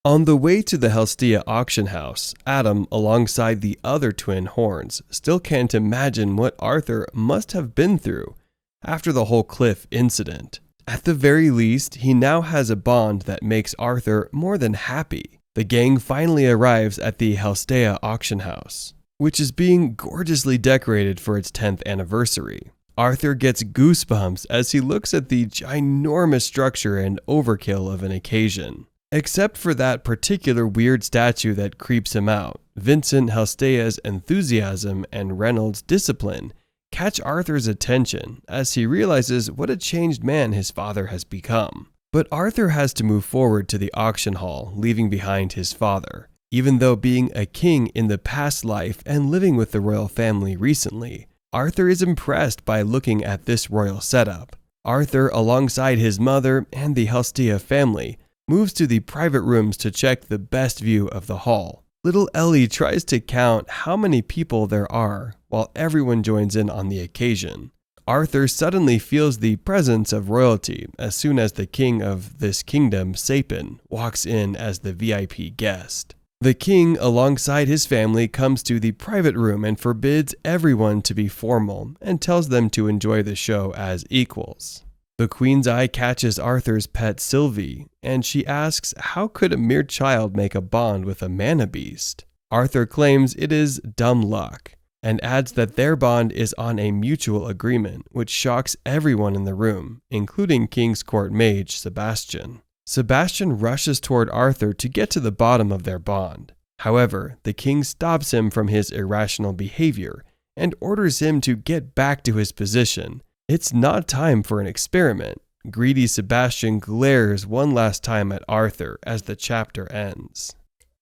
On the way to the Helstea auction house, Adam, alongside the other twin Horns, still can't imagine what Arthur must have been through after the whole cliff incident. At the very least, he now has a bond that makes Arthur more than happy. The gang finally arrives at the Helstea auction house, which is being gorgeously decorated for its 10th anniversary. Arthur gets goosebumps as he looks at the ginormous structure and overkill of an occasion. Except for that particular weird statue that creeps him out, Vincent Helstea's enthusiasm and Reynolds' discipline catch Arthur's attention as he realizes what a changed man his father has become. But Arthur has to move forward to the auction hall, leaving behind his father. Even though being a king in the past life and living with the royal family recently, Arthur is impressed by looking at this royal setup. Arthur, alongside his mother and the Helstea family, moves to the private rooms to check the best view of the hall. Little Ellie tries to count how many people there are, while everyone joins in on the occasion. Arthur suddenly feels the presence of royalty as soon as the king of this kingdom, Sapin, walks in as the VIP guest. The king, alongside his family, comes to the private room and forbids everyone to be formal and tells them to enjoy the show as equals. The queen's eye catches Arthur's pet Sylvie, and she asks how could a mere child make a bond with a mana beast? Arthur claims it is dumb luck, and adds that their bond is on a mutual agreement, which shocks everyone in the room, including King's Court mage Sebastian. Sebastian rushes toward Arthur to get to the bottom of their bond. However, the king stops him from his irrational behavior and orders him to get back to his position. It's not time for an experiment. Greedy Sebastian glares one last time at Arthur as the chapter ends.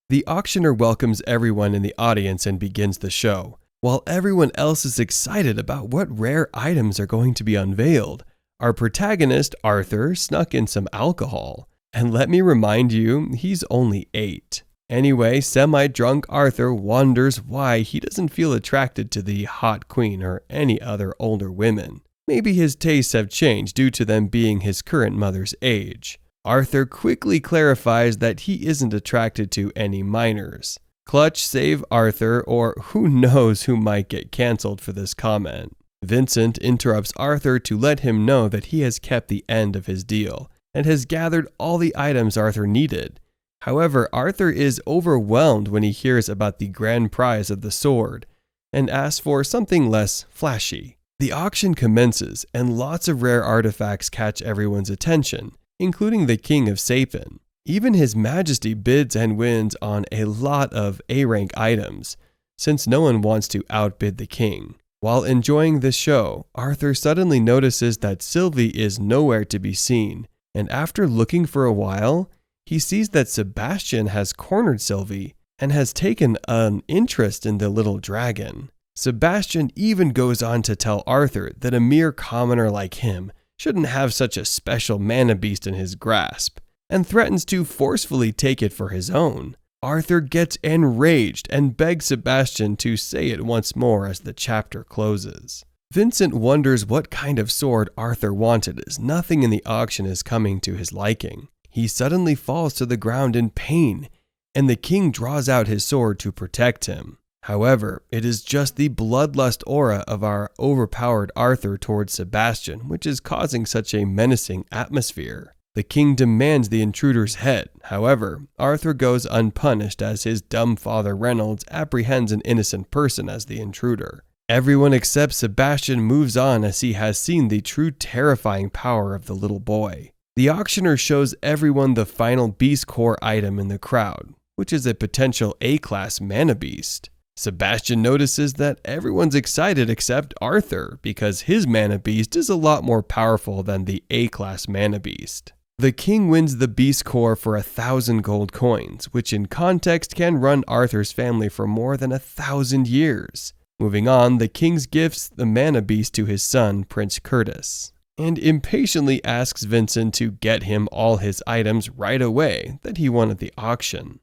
The auctioneer welcomes everyone in the audience and begins the show. While everyone else is excited about what rare items are going to be unveiled, our protagonist, Arthur, snuck in some alcohol. And let me remind you, he's only 8. Anyway, semi-drunk Arthur wonders why he doesn't feel attracted to the hot queen or any other older women. Maybe his tastes have changed due to them being his current mother's age. Arthur quickly clarifies that he isn't attracted to any minors. Clutch save Arthur, or who knows who might get cancelled for this comment. Vincent interrupts Arthur to let him know that he has kept the end of his deal and has gathered all the items Arthur needed. However, Arthur is overwhelmed when he hears about the grand prize of the sword and asks for something less flashy. The auction commences and lots of rare artifacts catch everyone's attention, including the King of Sapin. Even His Majesty bids and wins on a lot of A-rank items, since no one wants to outbid the king. While enjoying the show, Arthur suddenly notices that Sylvie is nowhere to be seen, and after looking for a while, he sees that Sebastian has cornered Sylvie and has taken an interest in the little dragon. Sebastian even goes on to tell Arthur that a mere commoner like him shouldn't have such a special mana beast in his grasp, and threatens to forcefully take it for his own. Arthur gets enraged and begs Sebastian to say it once more as the chapter closes. Vincent wonders what kind of sword Arthur wanted as nothing in the auction is coming to his liking. He suddenly falls to the ground in pain, and the king draws out his sword to protect him. However, it is just the bloodlust aura of our overpowered Arthur towards Sebastian which is causing such a menacing atmosphere. The king demands the intruder's head. However, Arthur goes unpunished as his dumb father Reynolds apprehends an innocent person as the intruder. Everyone except Sebastian moves on as he has seen the true terrifying power of the little boy. The auctioneer shows everyone the final beast core item in the crowd, which is a potential A-class mana beast. Sebastian notices that everyone's excited except Arthur because his mana beast is a lot more powerful than the A-class mana beast. The king wins the beast core for 1,000 gold coins, which in context can run Arthur's family for more than 1,000 years. Moving on, the king gifts the mana beast to his son, Prince Curtis, and impatiently asks Vincent to get him all his items right away that he won at the auction.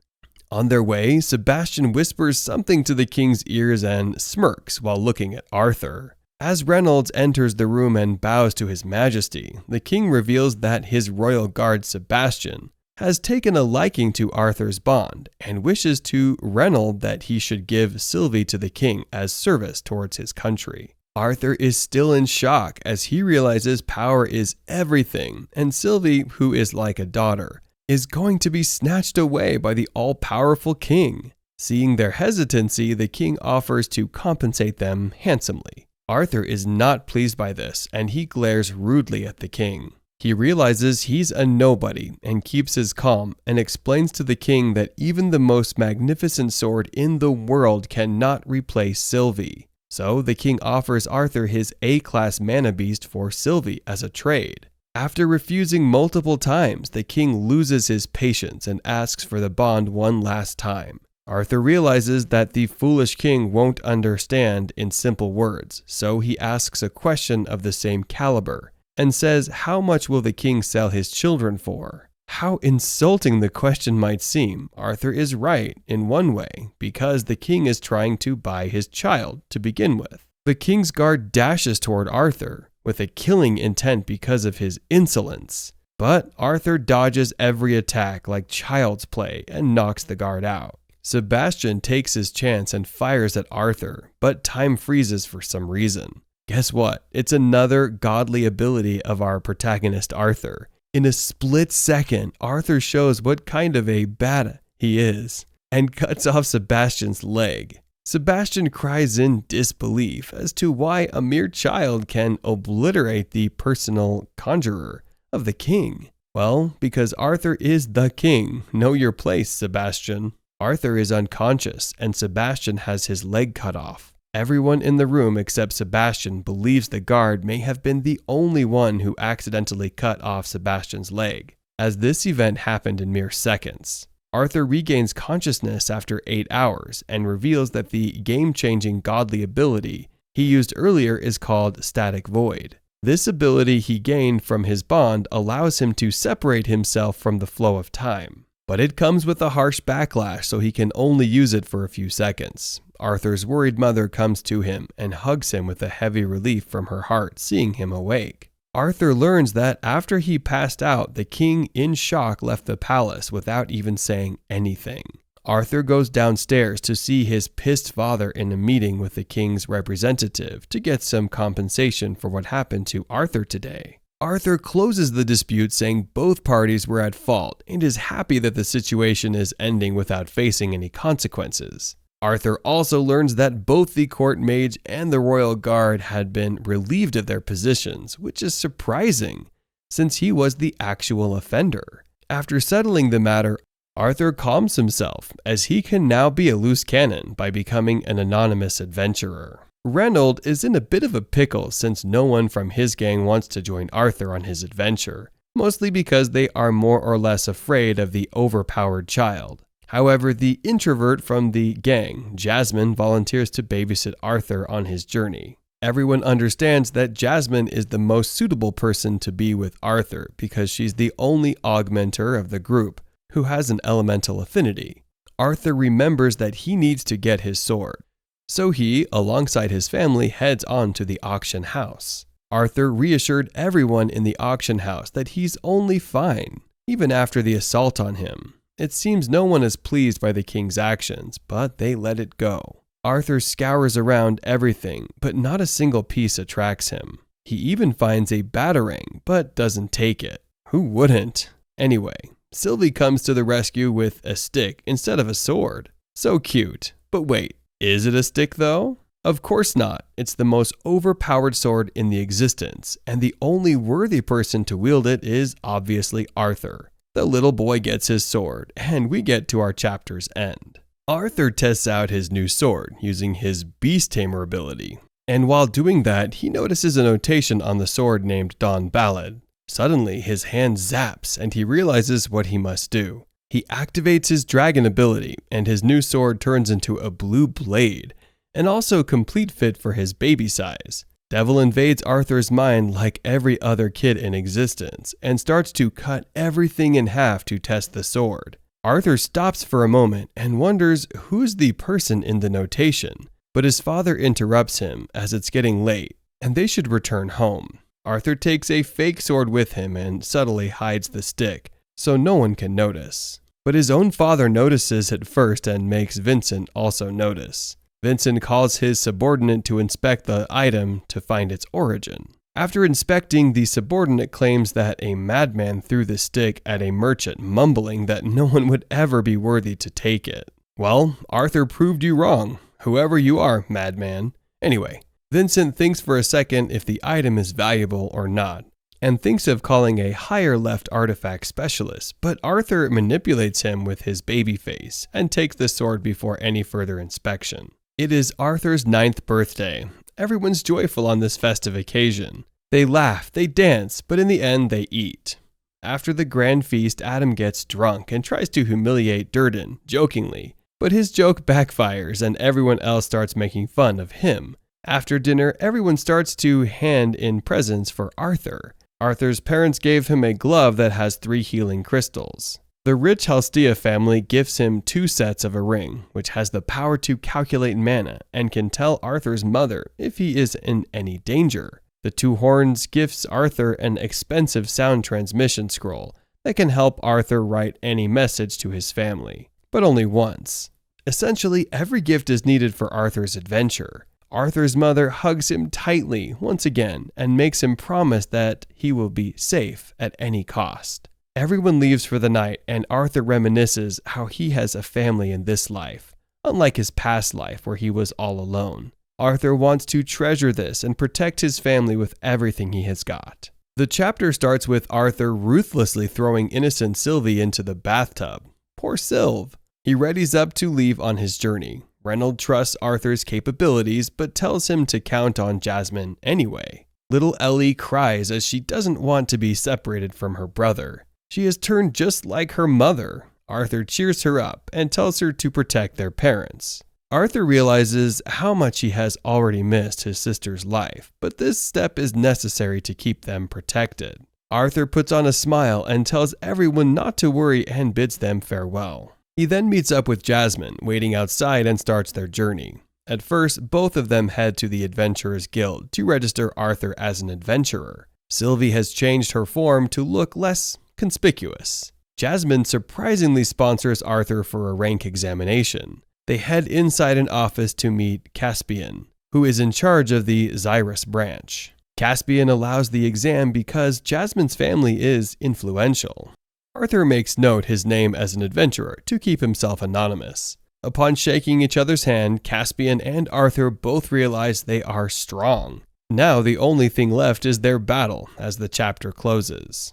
On their way, Sebastian whispers something to the king's ears and smirks while looking at Arthur. As Reynolds enters the room and bows to His Majesty, the king reveals that his royal guard Sebastian has taken a liking to Arthur's bond and wishes to Reynold that he should give Sylvie to the king as service towards his country. Arthur is still in shock as he realizes power is everything, and Sylvie, who is like a daughter, is going to be snatched away by the all-powerful king. Seeing their hesitancy, the king offers to compensate them handsomely. Arthur is not pleased by this, and he glares rudely at the king. He realizes he's a nobody and keeps his calm and explains to the king that even the most magnificent sword in the world cannot replace Sylvie. So the king offers Arthur his A-class mana beast for Sylvie as a trade. After refusing multiple times, the king loses his patience and asks for the bond one last time. Arthur realizes that the foolish king won't understand in simple words, so he asks a question of the same caliber and says, how much will the king sell his children for? How insulting the question might seem, Arthur is right in one way, because the king is trying to buy his child to begin with. The king's guard dashes toward Arthur with a killing intent because of his insolence, but Arthur dodges every attack like child's play and knocks the guard out. Sebastian takes his chance and fires at Arthur, but time freezes for some reason. Guess what? It's another godly ability of our protagonist Arthur. In a split second, Arthur shows what kind of a bad he is and cuts off Sebastian's leg. Sebastian cries in disbelief as to why a mere child can obliterate the personal conjurer of the king. Well, because Arthur is the king. Know your place, Sebastian. Arthur is unconscious and Sebastian has his leg cut off. Everyone in the room except Sebastian believes the guard may have been the only one who accidentally cut off Sebastian's leg, as this event happened in mere seconds. Arthur regains consciousness after 8 hours and reveals that the game-changing godly ability he used earlier is called Static Void. This ability he gained from his bond allows him to separate himself from the flow of time, but it comes with a harsh backlash, so he can only use it for a few seconds. Arthur's worried mother comes to him and hugs him with a heavy relief from her heart, seeing him awake. Arthur learns that after he passed out, the king in shock left the palace without even saying anything. Arthur goes downstairs to see his pissed father in a meeting with the king's representative to get some compensation for what happened to Arthur today. Arthur closes the dispute saying both parties were at fault and is happy that the situation is ending without facing any consequences. Arthur also learns that both the court mage and the royal guard had been relieved of their positions, which is surprising since he was the actual offender. After settling the matter, Arthur calms himself as he can now be a loose cannon by becoming an anonymous adventurer. Reynold is in a bit of a pickle since no one from his gang wants to join Arthur on his adventure, mostly because they are more or less afraid of the overpowered child. However, the introvert from the gang, Jasmine, volunteers to babysit Arthur on his journey. Everyone understands that Jasmine is the most suitable person to be with Arthur because she's the only augmenter of the group who has an elemental affinity. Arthur remembers that he needs to get his sword, so he, alongside his family, heads on to the auction house. Arthur reassured everyone in the auction house that he's only fine, even after the assault on him. It seems no one is pleased by the king's actions, but they let it go. Arthur scours around everything, but not a single piece attracts him. He even finds a batarang, but doesn't take it. Who wouldn't? Anyway, Sylvie comes to the rescue with a stick instead of a sword. So cute. But wait, is it a stick though? Of course not. It's the most overpowered sword in the existence, and the only worthy person to wield it is obviously Arthur. The little boy gets his sword, and we get to our chapter's end. Arthur tests out his new sword using his Beast Tamer ability, and while doing that, he notices a notation on the sword named Dawn Ballad. Suddenly, his hand zaps, and he realizes what he must do. He activates his dragon ability, and his new sword turns into a blue blade, and also complete fit for his baby size. Devil invades Arthur's mind like every other kid in existence and starts to cut everything in half to test the sword. Arthur stops for a moment and wonders who's the person in the notation, but his father interrupts him as it's getting late and they should return home. Arthur takes a fake sword with him and subtly hides the stick so no one can notice. But his own father notices it first and makes Vincent also notice. Vincent calls his subordinate to inspect the item to find its origin. After inspecting, the subordinate claims that a madman threw the stick at a merchant, mumbling that no one would ever be worthy to take it. Well, Arthur proved you wrong, whoever you are, madman. Anyway, Vincent thinks for a second if the item is valuable or not, and thinks of calling a higher left artifact specialist, but Arthur manipulates him with his baby face and takes the sword before any further inspection. It is Arthur's 9th birthday. Everyone's joyful on this festive occasion. They laugh, they dance, but in the end they eat. After the grand feast, Adam gets drunk and tries to humiliate Durden, jokingly, but his joke backfires and everyone else starts making fun of him. After dinner, everyone starts to hand in presents for Arthur. Arthur's parents gave him a glove that has 3 healing crystals. The rich Halstea family gifts him 2 sets of a ring, which has the power to calculate mana and can tell Arthur's mother if he is in any danger. The 2 horns gifts Arthur an expensive sound transmission scroll that can help Arthur write any message to his family, but only once. Essentially, every gift is needed for Arthur's adventure. Arthur's mother hugs him tightly once again and makes him promise that he will be safe at any cost. Everyone leaves for the night and Arthur reminisces how he has a family in this life, unlike his past life where he was all alone. Arthur wants to treasure this and protect his family with everything he has got. The chapter starts with Arthur ruthlessly throwing innocent Sylvie into the bathtub. Poor Sylve. He readies up to leave on his journey. Reynold trusts Arthur's capabilities, but tells him to count on Jasmine anyway. Little Ellie cries as she doesn't want to be separated from her brother. She has turned just like her mother. Arthur cheers her up and tells her to protect their parents. Arthur realizes how much he has already missed his sister's life, but this step is necessary to keep them protected. Arthur puts on a smile and tells everyone not to worry and bids them farewell. He then meets up with Jasmine, waiting outside, and starts their journey. At first, both of them head to the Adventurers Guild to register Arthur as an adventurer. Sylvie has changed her form to look less conspicuous. Jasmine surprisingly sponsors Arthur for a rank examination. They head inside an office to meet Caspian, who is in charge of the Xyrus branch. Caspian allows the exam because Jasmine's family is influential. Arthur makes note his name as an adventurer to keep himself anonymous. Upon shaking each other's hand, Caspian and Arthur both realize they are strong. Now the only thing left is their battle as the chapter closes.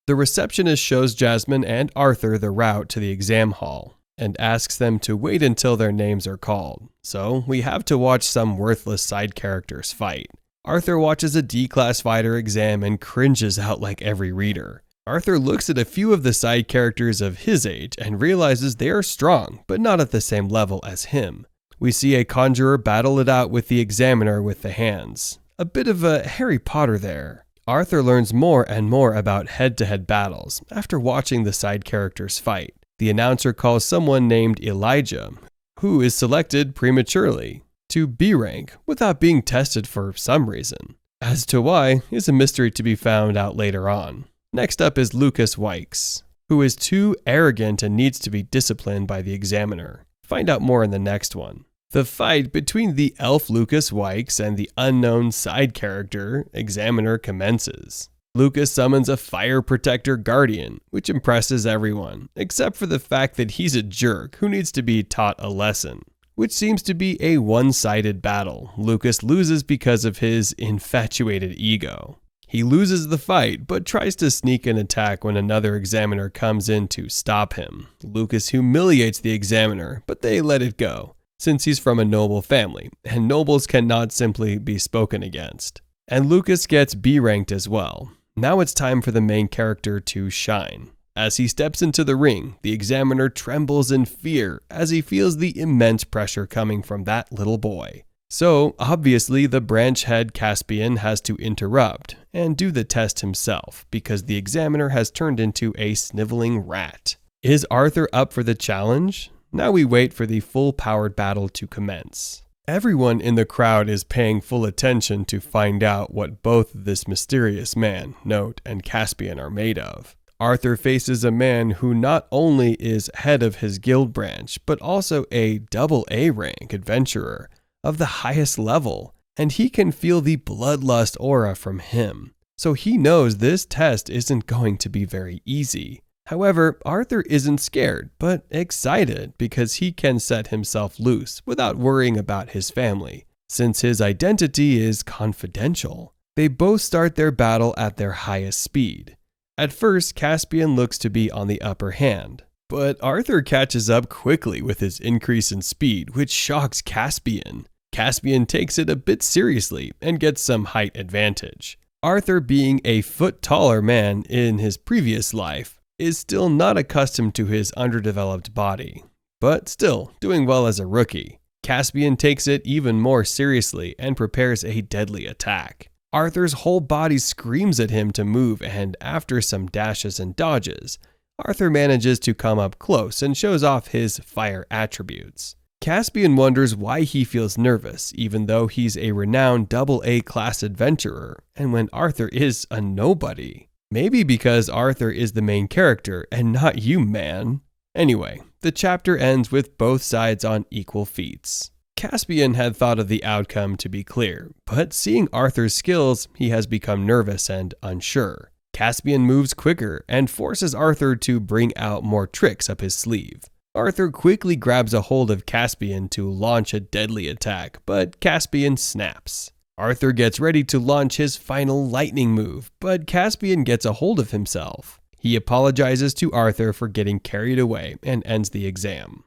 The receptionist shows Jasmine and Arthur the route to the exam hall and asks them to wait until their names are called. So we have to watch some worthless side characters fight. Arthur watches a D-class fighter exam and cringes out like every reader. Arthur looks at a few of the side characters of his age and realizes they are strong, but not at the same level as him. We see a conjurer battle it out with the examiner with the hands. A bit of a Harry Potter there. Arthur learns more and more about head-to-head battles after watching the side characters fight. The announcer calls someone named Elijah, who is selected prematurely, to B rank without being tested for some reason. As to why is a mystery to be found out later on. Next up is Lucas Wykes, who is too arrogant and needs to be disciplined by the examiner. Find out more in the next one. The fight between the elf Lucas Wykes and the unknown side character examiner commences. Lucas summons a fire protector guardian, which impresses everyone, except for the fact that he's a jerk who needs to be taught a lesson, which seems to be a one-sided battle. Lucas loses because of his infatuated ego. He loses the fight, but tries to sneak an attack when another examiner comes in to stop him. Lucas humiliates the examiner, but they let it go, since he's from a noble family, and nobles cannot simply be spoken against. And Lucas gets B-ranked as well. Now it's time for the main character to shine. As he steps into the ring, the examiner trembles in fear as he feels the immense pressure coming from that little boy. So, obviously, the branch head Caspian has to interrupt and do the test himself because the examiner has turned into a sniveling rat. Is Arthur up for the challenge? Now we wait for the full-powered battle to commence. Everyone in the crowd is paying full attention to find out what both this mysterious man, Note, and Caspian are made of. Arthur faces a man who not only is head of his guild branch, but also a AA rank adventurer of the highest level, and he can feel the bloodlust aura from him. So he knows this test isn't going to be very easy. However, Arthur isn't scared, but excited because he can set himself loose without worrying about his family, since his identity is confidential. They both start their battle at their highest speed. At first, Caspian looks to be on the upper hand, but Arthur catches up quickly with his increase in speed, which shocks Caspian. Caspian takes it a bit seriously and gets some height advantage. Arthur, being a foot taller man in his previous life, is still not accustomed to his underdeveloped body, but still doing well as a rookie. Caspian takes it even more seriously and prepares a deadly attack. Arthur's whole body screams at him to move, and after some dashes and dodges, Arthur manages to come up close and shows off his fire attributes. Caspian wonders why he feels nervous, even though he's a renowned AA class adventurer, and when Arthur is a nobody. Maybe because Arthur is the main character and not you, man. Anyway, the chapter ends with both sides on equal feats. Caspian had thought of the outcome to be clear, but seeing Arthur's skills, he has become nervous and unsure. Caspian moves quicker and forces Arthur to bring out more tricks up his sleeve. Arthur quickly grabs a hold of Caspian to launch a deadly attack, but Caspian snaps. Arthur gets ready to launch his final lightning move, but Caspian gets a hold of himself. He apologizes to Arthur for getting carried away and ends the exam.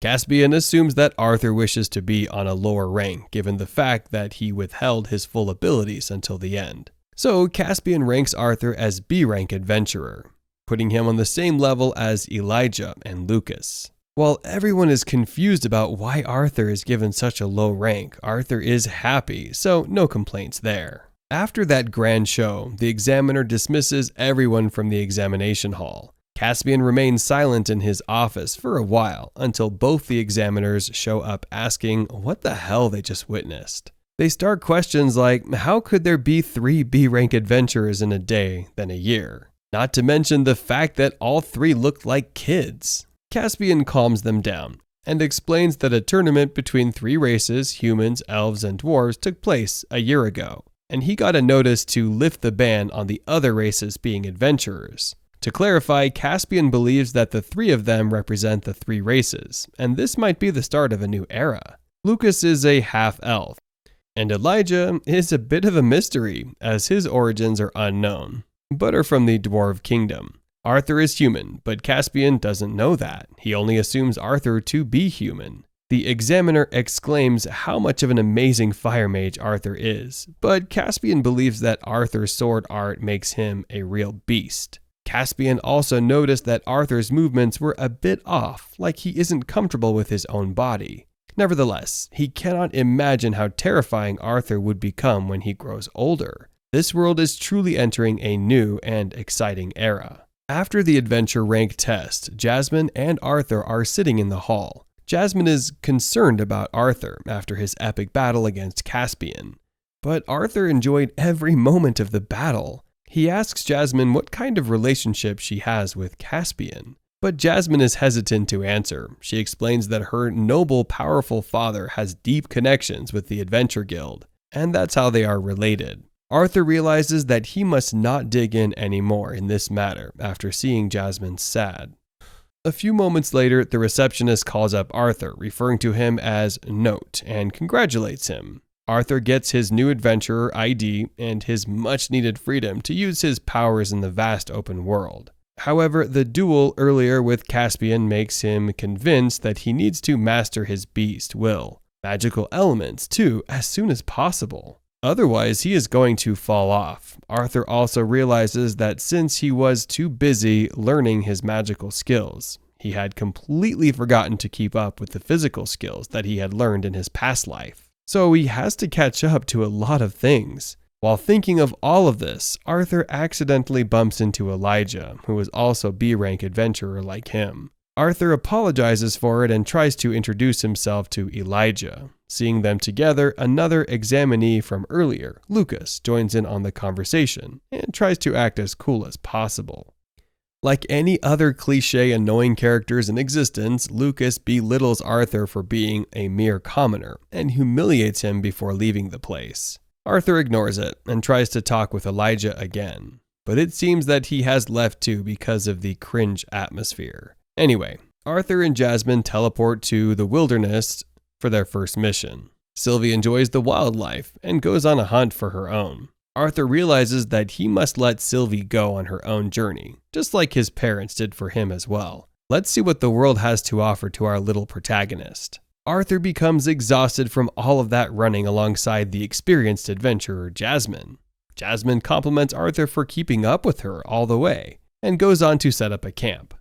Caspian assumes that Arthur wishes to be on a lower rank given the fact that he withheld his full abilities until the end. So Caspian ranks Arthur as B rank adventurer, putting him on the same level as Elijah and Lucas. While everyone is confused about why Arthur is given such a low rank, Arthur is happy, so no complaints there. After that grand show, the examiner dismisses everyone from the examination hall. Caspian remains silent in his office for a while until both the examiners show up asking what the hell they just witnessed. They start questions like, how could there be 3 B-rank adventurers in a day than a year? Not to mention the fact that all 3 looked like kids. Caspian calms them down and explains that a tournament between 3 races, humans, elves, and dwarves, took place a year ago, and he got a notice to lift the ban on the other races being adventurers. To clarify, Caspian believes that the 3 of them represent the 3 races, and this might be the start of a new era. Lucas is a half-elf, and Elijah is a bit of a mystery, as his origins are unknown, but are from the Dwarf Kingdom. Arthur is human, but Caspian doesn't know that. He only assumes Arthur to be human. The examiner exclaims how much of an amazing fire mage Arthur is, but Caspian believes that Arthur's sword art makes him a real beast. Caspian also noticed that Arthur's movements were a bit off, like he isn't comfortable with his own body. Nevertheless, he cannot imagine how terrifying Arthur would become when he grows older. This world is truly entering a new and exciting era. After the adventure rank test, Jasmine and Arthur are sitting in the hall. Jasmine is concerned about Arthur after his epic battle against Caspian, but Arthur enjoyed every moment of the battle. He asks Jasmine what kind of relationship she has with Caspian, but Jasmine is hesitant to answer. She explains that her noble, powerful father has deep connections with the Adventure Guild, and that's how they are related. Arthur realizes that he must not dig in anymore in this matter after seeing Jasmine sad. A few moments later, the receptionist calls up Arthur, referring to him as Note, and congratulates him. Arthur gets his new adventurer ID and his much-needed freedom to use his powers in the vast open world. However, the duel earlier with Caspian makes him convinced that he needs to master his beast will, magical elements too, as soon as possible. Otherwise, he is going to fall off. Arthur also realizes that since he was too busy learning his magical skills, he had completely forgotten to keep up with the physical skills that he had learned in his past life. So he has to catch up to a lot of things. While thinking of all of this, Arthur accidentally bumps into Elijah, who is also B-rank adventurer like him. Arthur apologizes for it and tries to introduce himself to Elijah. Seeing them together, another examinee from earlier, Lucas, joins in on the conversation and tries to act as cool as possible. Like any other cliche annoying characters in existence, Lucas belittles Arthur for being a mere commoner and humiliates him before leaving the place. Arthur ignores it and tries to talk with Elijah again, but it seems that he has left too because of the cringe atmosphere. Anyway, Arthur and Jasmine teleport to the wilderness for their first mission. Sylvie enjoys the wildlife and goes on a hunt for her own. Arthur realizes that he must let Sylvie go on her own journey, just like his parents did for him as well. Let's see what the world has to offer to our little protagonist. Arthur becomes exhausted from all of that running alongside the experienced adventurer Jasmine. Jasmine compliments Arthur for keeping up with her all the way, and goes on to set up a camp.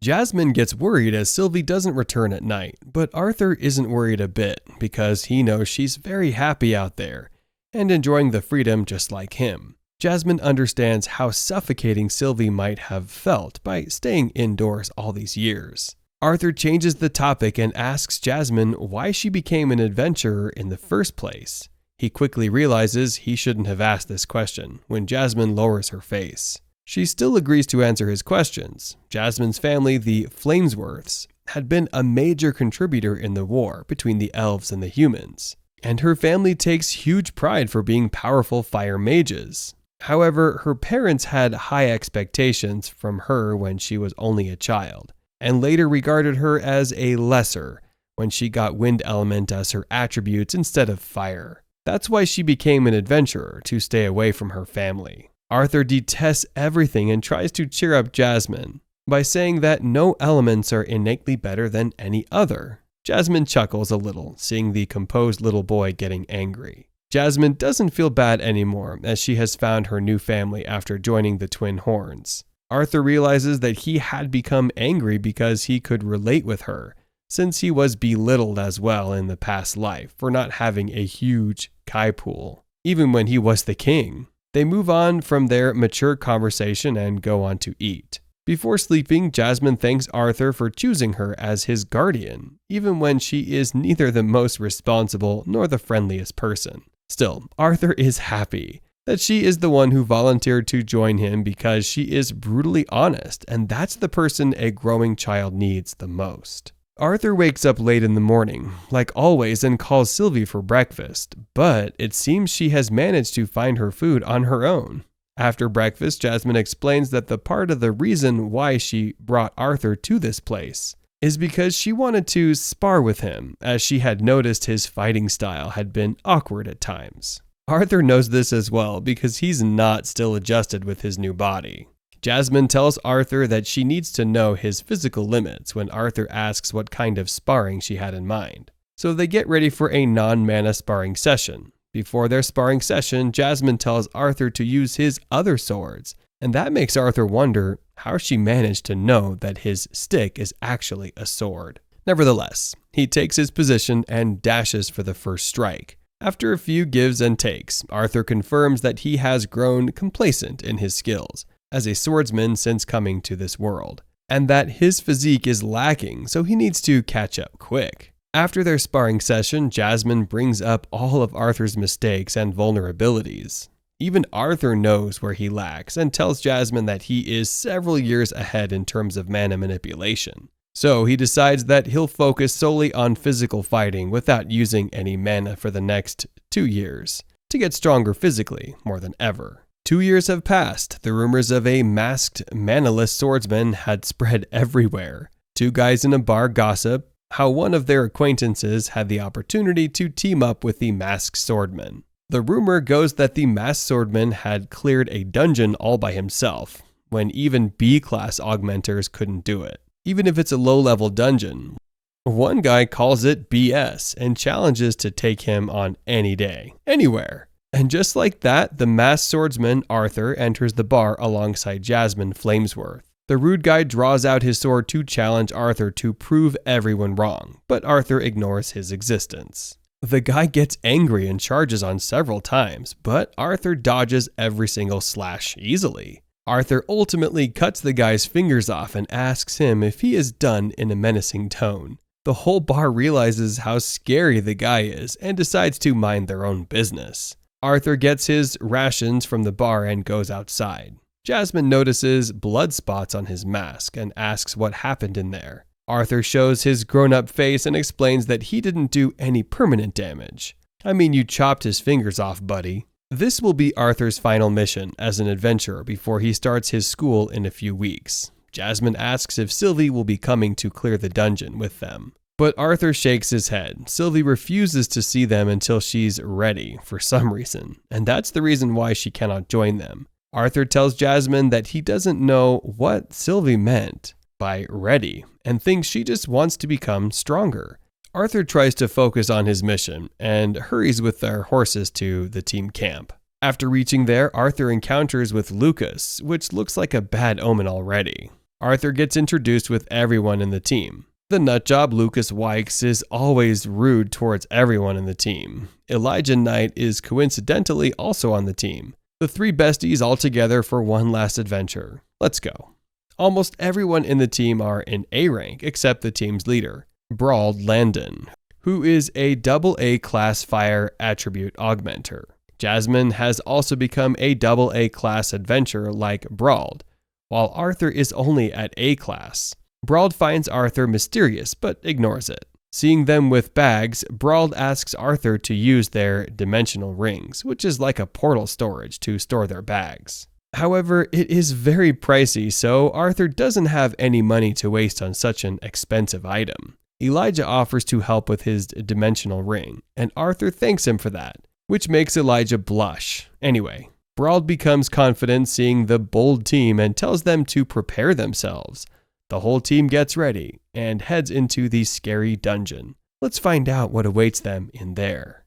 Jasmine gets worried as Sylvie doesn't return at night, but Arthur isn't worried a bit because he knows she's very happy out there and enjoying the freedom just like him. Jasmine understands how suffocating Sylvie might have felt by staying indoors all these years. Arthur changes the topic and asks Jasmine why she became an adventurer in the first place. He quickly realizes he shouldn't have asked this question when Jasmine lowers her face. She still agrees to answer his questions. Jasmine's family, the Flamesworths, had been a major contributor in the war between the elves and the humans, and her family takes huge pride for being powerful fire mages. However, her parents had high expectations from her when she was only a child, and later regarded her as a lesser when she got wind element as her attributes instead of fire. That's why she became an adventurer, to stay away from her family. Arthur detests everything and tries to cheer up Jasmine by saying that no elements are innately better than any other. Jasmine chuckles a little, seeing the composed little boy getting angry. Jasmine doesn't feel bad anymore as she has found her new family after joining the Twin Horns. Arthur realizes that he had become angry because he could relate with her, since he was belittled as well in the past life for not having a huge Kai pool, even when he was the king. They move on from their mature conversation and go on to eat. Before sleeping, Jasmine thanks Arthur for choosing her as his guardian, even when she is neither the most responsible nor the friendliest person. Still, Arthur is happy that she is the one who volunteered to join him because she is brutally honest, and that's the person a growing child needs the most. Arthur wakes up late in the morning, like always, and calls Sylvie for breakfast, but it seems she has managed to find her food on her own. After breakfast, Jasmine explains that the part of the reason why she brought Arthur to this place is because she wanted to spar with him, as she had noticed his fighting style had been awkward at times. Arthur knows this as well because he's not still adjusted with his new body. Jasmine tells Arthur that she needs to know his physical limits when Arthur asks what kind of sparring she had in mind. So they get ready for a non-mana sparring session. Before their sparring session, Jasmine tells Arthur to use his other swords, and that makes Arthur wonder how she managed to know that his stick is actually a sword. Nevertheless, he takes his position and dashes for the first strike. After a few gives and takes, Arthur confirms that he has grown complacent in his skills as a swordsman since coming to this world, and that his physique is lacking, so he needs to catch up quick. After their sparring session, Jasmine brings up all of Arthur's mistakes and vulnerabilities. Even Arthur knows where he lacks and tells Jasmine that he is several years ahead in terms of mana manipulation. So he decides that he'll focus solely on physical fighting without using any mana for the next 2 years to get stronger physically more than ever. 2 years have passed. The rumors of a masked, manaless swordsman had spread everywhere. 2 guys in a bar gossip how one of their acquaintances had the opportunity to team up with the masked swordman. The rumor goes that the masked swordman had cleared a dungeon all by himself, when even B-class augmenters couldn't do it, even if it's a low-level dungeon. One guy calls it BS and challenges to take him on any day, anywhere. And just like that, the masked swordsman, Arthur, enters the bar alongside Jasmine Flamesworth. The rude guy draws out his sword to challenge Arthur to prove everyone wrong, but Arthur ignores his existence. The guy gets angry and charges on several times, but Arthur dodges every single slash easily. Arthur ultimately cuts the guy's fingers off and asks him if he is done in a menacing tone. The whole bar realizes how scary the guy is and decides to mind their own business. Arthur gets his rations from the bar and goes outside. Jasmine notices blood spots on his mask and asks what happened in there. Arthur shows his grown-up face and explains that he didn't do any permanent damage. I mean, you chopped his fingers off, buddy. This will be Arthur's final mission as an adventurer before he starts his school in a few weeks. Jasmine asks if Sylvie will be coming to clear the dungeon with them. But Arthur shakes his head. Sylvie refuses to see them until she's ready for some reason, and that's the reason why she cannot join them. Arthur tells Jasmine that he doesn't know what Sylvie meant by ready and thinks she just wants to become stronger. Arthur tries to focus on his mission and hurries with their horses to the team camp. After reaching there, Arthur encounters with Lucas, which looks like a bad omen already. Arthur gets introduced with everyone in the team. The nutjob Lucas Wykes is always rude towards everyone in the team. Elijah Knight is coincidentally also on the team. The three besties all together for one last adventure. Let's go. Almost everyone in the team are in A rank except the team's leader, Brawled Landon, who is a AA class fire attribute augmenter. Jasmine has also become a AA class adventurer like Brawled, while Arthur is only at A class. Brawled finds Arthur mysterious but ignores it. Seeing them with bags, Brawled asks Arthur to use their dimensional rings, which is like a portal storage to store their bags. However, it is very pricey, so Arthur doesn't have any money to waste on such an expensive item. Elijah offers to help with his dimensional ring, and Arthur thanks him for that, which makes Elijah blush. Anyway, Brawled becomes confident seeing the bold team and tells them to prepare themselves. The whole team gets ready and heads into the scary dungeon. Let's find out what awaits them in there.